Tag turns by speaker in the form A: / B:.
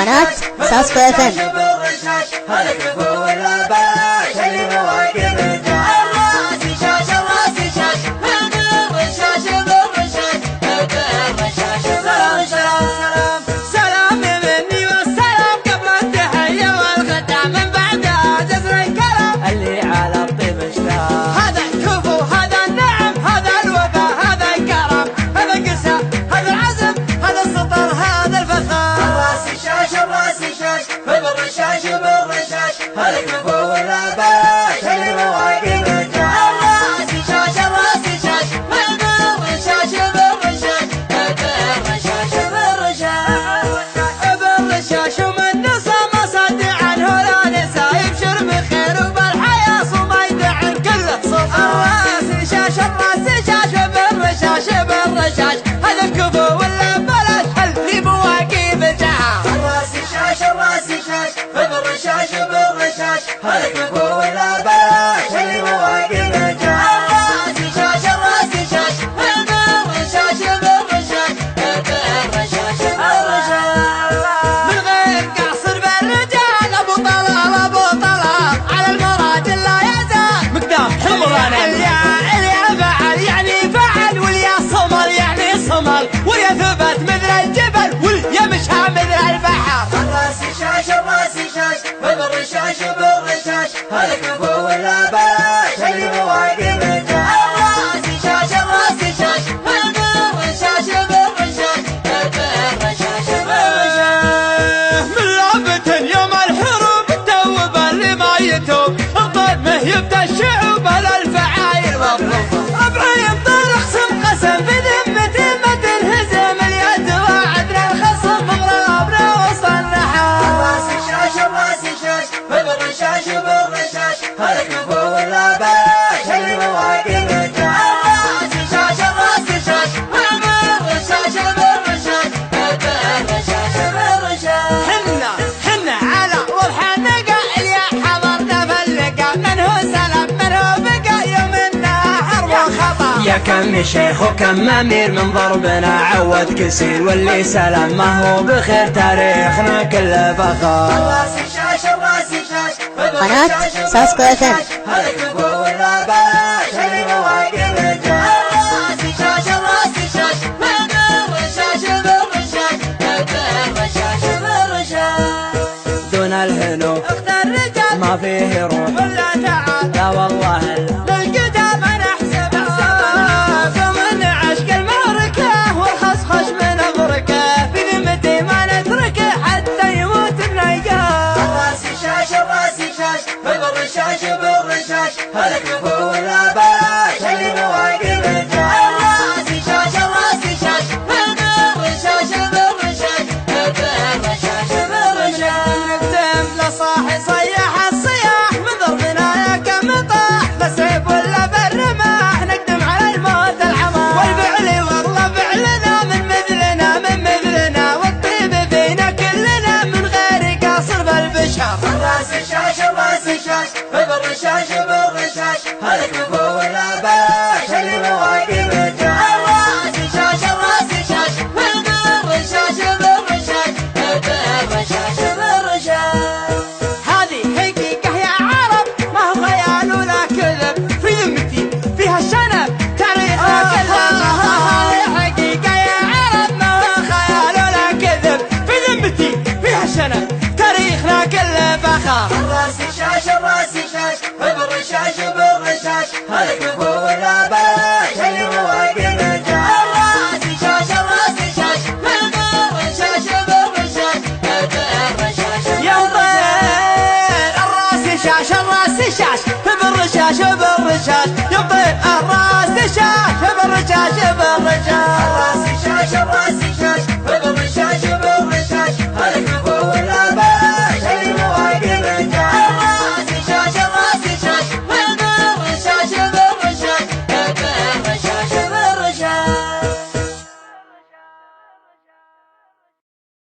A: قناة ساسكو FM.
B: ويا ثبت مثل الجبل واليمشى مثل البحر.
C: الراسي شاش الراسي شاش بالرشاش بالرشاش هلك فوق اللاباش اللي مواقف الجاش. الراسي شاش الراسي شاش بالرشاش بالرشاش بالرشاش بالرشاش.
B: من لعبة يوم الحروب التوب اللي ما يتوب الضد ما يبدا الشعوب على الفعايل مطلوب. ابراهيم طال اقسم قسم بذمتي ما تنهزم اليد وعدنا الخصم مغربنا وسط النحار.
C: الراسي شاش الراسي شاش بالرشاش بالرشاش هلك فوق اللاباش اللي مواقف الجاش.
B: الراسي شاش الراسي شاش
C: بالرشاش بالرشاش بالرشاش بالرشاش.
B: حنا على وضح النقا يا حضرنا فلقا من هو سلام من هو بقى يوم النهار وخطا.
D: يا كم شيخ وكم امير من ضربنا عود كسير واللي سلام ما هو بخير تاريخنا كله فخر.
C: الراسي شاش الراسي شاش
A: قناة ساسكو FM.
C: هلك فوق اللاباش اللي مواقف الجاش.
B: الراسي شاش الراسي شاش
C: بالرشاش بالرشاش بالرشاش بالرشاش.
D: دون الهنو
B: اختار رجال
D: ما فيه روح
B: ولا تعال
D: لا والله
B: للقدام نحسب فمن عشق المعركة والخصخش من أبركة في ذمتي ما نتركه حتى يموت النيقان.
C: الراسي شاش الراسي شاش بالرشاش بالرشاش هلك فوق اللاباش اللي مواقف الجاش.
B: الراسي شاش الراسي شاش
C: بالرشاش بالرشاش بالرشاش بالرشاش.
B: نكتم لصاحي صيح الصياح من ضربنا يا كم طاح بالسيف ولا بالرماح نقدم على الموت العمار. والفعل والله فعلنا من مثلنا والطيب فينا كلنا من غير قاصر بالبشر.
C: الراسي شاش الراسي شاش بالرشاش بالرشاش هلك فوق اللاباش اللي مواقف الجاش.
B: الراسي شاش الراسي شاش
C: بالرشاش بالرشاش بالرشاش بالرشاش.
B: هذه حقيقة يا عرب ما هو خيال ولا كذب في ذمتي فيها الشنب تاريخنا كذب. هذه حقيقة يا عرب ما هو خيال ولا كذب في ذمتي فيها الشنب تاريخنا كله فخر.
C: الراسي شاش الراسي شاش بالرشاش بالرشاش هلك فوق اللاباش اللي مواقف الجاش.
B: الراسي شاش الراسي شاش
C: بالرشاش بالرشاش بالرشاش
B: يا طير الراسي شاش الراسي شاش بالرشاش بالرشاش يا طير الراسي شاش بالرشاش بالرشاش.
C: الراسي شاش الراسي شاش